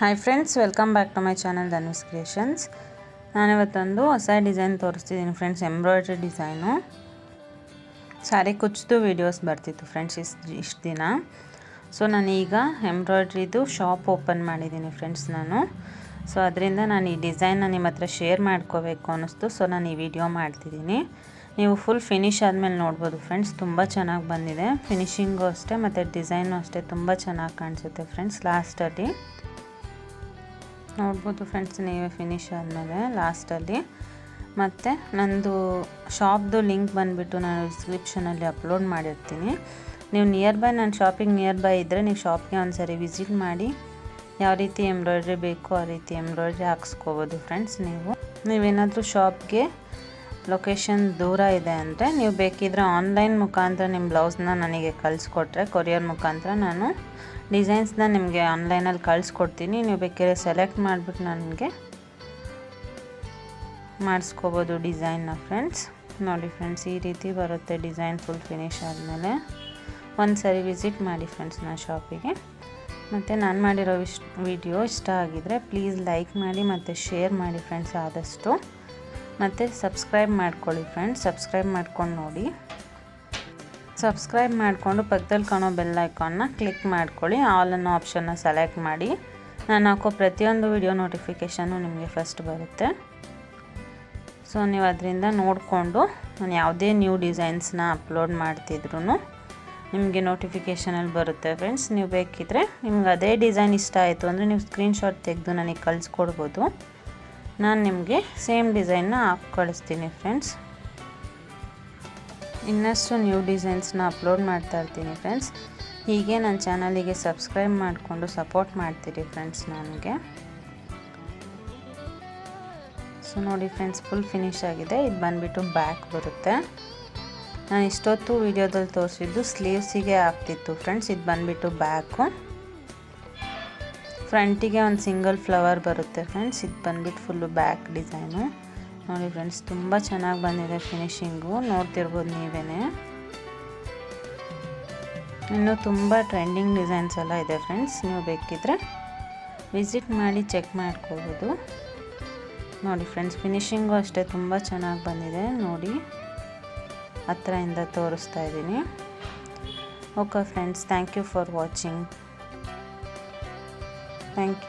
Hi friends, welcome back to my channel Dhanush creations. ನಾನಿವತ್ತೊಂದು ಹೊಸ design ತೋರಿಸ್ತಿದ್ದೀನಿ ಫ್ರೆಂಡ್ಸ್. Embroidery design. ಸಾರಿ ಕುಚ್ಚು ವೀಡಿಯೋಸ್ ಬರ್ತಿತ್ತು ಫ್ರೆಂಡ್ಸ್ ಇಷ್ಟು ದಿನ. ಸೊ ನಾನೀಗ ಎಂಬ್ರಾಯ್ಡ್ರಿದು ಶಾಪ್ ಓಪನ್ ಮಾಡಿದ್ದೀನಿ ಫ್ರೆಂಡ್ಸ್ ನಾನು. ಸೊ ಅದರಿಂದ ನಾನು ಈ ಡಿಸೈನ್ನ ನಿಮ್ಮ ಹತ್ರ ಶೇರ್ ಮಾಡ್ಕೋಬೇಕು ಅನ್ನಿಸ್ತು. ಸೊ ನಾನು ಈ ವಿಡಿಯೋ ಮಾಡ್ತಿದ್ದೀನಿ. ನೀವು ಫುಲ್ ಫಿನಿಶ್ ಆದಮೇಲೆ ನೋಡ್ಬೋದು ಫ್ರೆಂಡ್ಸ್. ತುಂಬ ಚೆನ್ನಾಗಿ ಬಂದಿದೆ. ಫಿನಿಶಿಂಗು ಅಷ್ಟೇ ಮತ್ತು ಡಿಸೈನು ಅಷ್ಟೇ ತುಂಬ ಚೆನ್ನಾಗಿ ಕಾಣಿಸುತ್ತೆ ಫ್ರೆಂಡ್ಸ್. ಲಾಸ್ಟಲ್ಲಿ ನೋಡ್ಬೋದು ಫ್ರೆಂಡ್ಸ್ ನೀವೇ ಫಿನಿಶ್ ಆದಮೇಲೆ ಲಾಸ್ಟಲ್ಲಿ. ಮತ್ತು ನಂದು ಶಾಪ್ದು ಲಿಂಕ್ ಬಂದುಬಿಟ್ಟು ನಾನು ಡಿಸ್ಕ್ರಿಪ್ಷನಲ್ಲಿ ಅಪ್ಲೋಡ್ ಮಾಡಿರ್ತೀನಿ. ನೀವು ನನ್ನ ಶಾಪಿಂಗ್ ನಿಯರ್ ಬೈ ಇದ್ದರೆ ನೀವು ಶಾಪ್ಗೆ ಒಂದ್ಸರಿ ವಿಸಿಟ್ ಮಾಡಿ ಯಾವ ರೀತಿ ಎಂಬ್ರಾಯ್ಡ್ರಿ ಬೇಕೋ ಆ ರೀತಿ ಎಂಬ್ರಾಯ್ಡ್ರಿ ಹಾಕ್ಸ್ಕೋಬೋದು ಫ್ರೆಂಡ್ಸ್. ನೀವೇನಾದರೂ ಶಾಪ್ಗೆ ಲೊಕೇಶನ್ ದೂರ ಇದೆ ಅಂದರೆ ನೀವು ಬೇಕಿದ್ರೆ ಆನ್ಲೈನ್ ಮುಖಾಂತರ ನಿಮ್ಮ ಬ್ಲೌಸ್ನ ನನಗೆ ಕಳಿಸ್ಕೊಟ್ರೆ ಕೊರಿಯರ್ ಮುಖಾಂತರ ನಾನು ಡಿಸೈನ್ಸ್ನ ನಿಮಗೆ ಆನ್ಲೈನಲ್ಲಿ ಕಳಿಸ್ಕೊಡ್ತೀನಿ. ನೀವು ಬೇಕಾದ್ರೆ ಸೆಲೆಕ್ಟ್ ಮಾಡಿಬಿಟ್ಟು ನನಗೆ ಮಾಡಿಸ್ಕೋಬೋದು ಡಿಸೈನ್ನ ಫ್ರೆಂಡ್ಸ್. ನೋಡಿ ಫ್ರೆಂಡ್ಸ್, ಈ ರೀತಿ ಬರುತ್ತೆ ಡಿಸೈನ್ ಫುಲ್ ಫಿನಿಶ್ ಆದಮೇಲೆ. ಒಂದು ಸರಿ ವಿಸಿಟ್ ಮಾಡಿ ಫ್ರೆಂಡ್ಸ್ ನನ್ನ ಶಾಪಿಗೆ. ಮತ್ತು ನಾನು ಮಾಡಿರೋ ವಿಡಿಯೋ ಇಷ್ಟ ಆಗಿದರೆ ಪ್ಲೀಸ್ ಲೈಕ್ ಮಾಡಿ ಮತ್ತು ಶೇರ್ ಮಾಡಿ ಫ್ರೆಂಡ್ಸ್ ಆದಷ್ಟು. ಮತ್ತು ಸಬ್ಸ್ಕ್ರೈಬ್ ಮಾಡ್ಕೊಳ್ಳಿ ಫ್ರೆಂಡ್ಸ್. ಸಬ್ಸ್ಕ್ರೈಬ್ ಮಾಡ್ಕೊಂಡು ನೋಡಿ. ಸಬ್ಸ್ಕ್ರೈಬ್ ಮಾಡಿಕೊಂಡು ಪಕ್ಕದಲ್ಲಿ ಕಾಣೋ ಬೆಲ್ ಐಕಾನ್ನ ಕ್ಲಿಕ್ ಮಾಡ್ಕೊಳ್ಳಿ. ಆಲ್ ಅನ್ನೋ ಆಪ್ಷನ್ನ ಸೆಲೆಕ್ಟ್ ಮಾಡಿ. ನಾನು ಹಾಕೋ ಪ್ರತಿಯೊಂದು ವಿಡಿಯೋ ನೋಟಿಫಿಕೇಷನ್ನು ನಿಮಗೆ ಫಸ್ಟ್ ಬರುತ್ತೆ. ಸೊ ನೀವು ಅದರಿಂದ ನೋಡಿಕೊಂಡು ನಾನು ಯಾವುದೇ ನ್ಯೂ ಡಿಸೈನ್ಸ್ನ ಅಪ್ಲೋಡ್ ಮಾಡ್ತಿದ್ರು ನಿಮಗೆ ನೋಟಿಫಿಕೇಷನಲ್ಲಿ ಬರುತ್ತೆ ಫ್ರೆಂಡ್ಸ್. ನೀವು ಬೇಕಿದ್ದರೆ ನಿಮ್ಗೆ ಅದೇ ಡಿಸೈನ್ ಇಷ್ಟ ಆಯಿತು ಅಂದರೆ ನೀವು ಸ್ಕ್ರೀನ್ಶಾಟ್ ತೆಗೆದು ನನಗೆ ಕಳಿಸ್ಕೊಡ್ಬೋದು. ನಾನು ನಿಮಗೆ ಸೇಮ್ ಡಿಸೈನ್ನ ಹಾಕಿ ಕಳಿಸ್ತೀನಿ ಫ್ರೆಂಡ್ಸ್. ಇನ್ನಷ್ಟು ನ್ಯೂ ಡಿಸೈನ್ಸ್ನ ಅಪ್ಲೋಡ್ ಮಾಡ್ತಾ ಇರ್ತೀನಿ ಫ್ರೆಂಡ್ಸ್. ಹೀಗೆ ನನ್ನ ಚಾನಲಿಗೆ ಸಬ್ಸ್ಕ್ರೈಬ್ ಮಾಡಿಕೊಂಡು ಸಪೋರ್ಟ್ ಮಾಡ್ತೀರಿ ಫ್ರೆಂಡ್ಸ್ ನನಗೆ. ಸೊ ನೋಡಿ ಫ್ರೆಂಡ್ಸ್, ಫುಲ್ ಫಿನಿಶ್ ಆಗಿದೆ. ಇದು ಬಂದುಬಿಟ್ಟು ಬ್ಯಾಕ್ ಬರುತ್ತೆ. ನಾನು ಇಷ್ಟೊತ್ತು ವಿಡಿಯೋದಲ್ಲಿ ತೋರಿಸಿದ್ದು ಸ್ಲೀವ್ಸಿಗೆ ಆಗ್ತಿತ್ತು ಫ್ರೆಂಡ್ಸ್. ಇದು ಬಂದುಬಿಟ್ಟು ಬ್ಯಾಕು. ಫ್ರಂಟಿಗೆ ಒಂದು ಸಿಂಗಲ್ ಫ್ಲವರ್ ಬರುತ್ತೆ ಫ್ರೆಂಡ್ಸ್. ಇದು ಬಂದುಬಿಟ್ಟು ಫುಲ್ಲು ಬ್ಯಾಕ್ ಡಿಸೈನು. ನೋಡಿ ಫ್ರೆಂಡ್ಸ್, ತುಂಬ ಚೆನ್ನಾಗಿ ಬಂದಿದೆ ಫಿನಿಶಿಂಗು. ನೋಡ್ತಿರ್ಬೋದು ನೀವೇ. ಇನ್ನೂ ತುಂಬ ಟ್ರೆಂಡಿಂಗ್ ಡಿಸೈನ್ಸ್ ಎಲ್ಲ ಇದೆ ಫ್ರೆಂಡ್ಸ್. ನೀವು ಬೇಕಿದ್ದರೆ ವಿಸಿಟ್ ಮಾಡಿ ಚೆಕ್ ಮಾಡ್ಕೋಬೋದು. ನೋಡಿ ಫ್ರೆಂಡ್ಸ್, ಫಿನಿಶಿಂಗು ಅಷ್ಟೇ ತುಂಬ ಚೆನ್ನಾಗಿ ಬಂದಿದೆ. ನೋಡಿ ಹತ್ತಿರದಿಂದ ತೋರಿಸ್ತಾ ಇದ್ದೀನಿ. Okay friends, thank you for watching. Thank you.